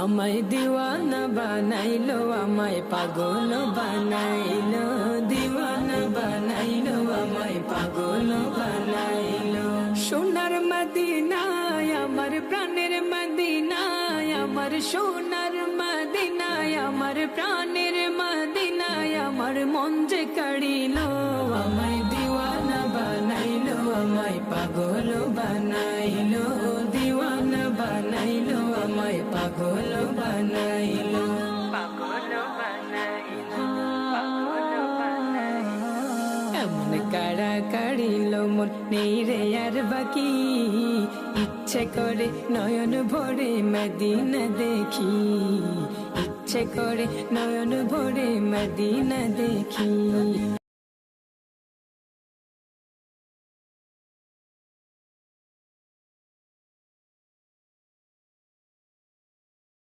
আমায় দিওয়ানা বানাইলো, আমায় পাগল বানাইলো, দিওয়ানা বানাইলো, আমায় পাগল বানাইলো। সোনার মদিনায় আমার প্রাণের মদিনায়, আমার সোনার মদিনায় আমার প্রাণের মদিনায়, আমার মন যে কাড়িলো। আমায় দিওয়ানা বানাইলো, আমায় পাগল বানাইলো, দিওয়ানা বানাইলো, আমায় পাগল বানাইলো, পাগল বানাইলো, পাগল বানাইলো। এমন কাড়া কাড়িলো মন নেই রে আর বাকি, ইচ্ছে করে নয়ন ভরে মদিনা দেখি, ইচ্ছে করে নয়ন ভরে মদিনা দেখি।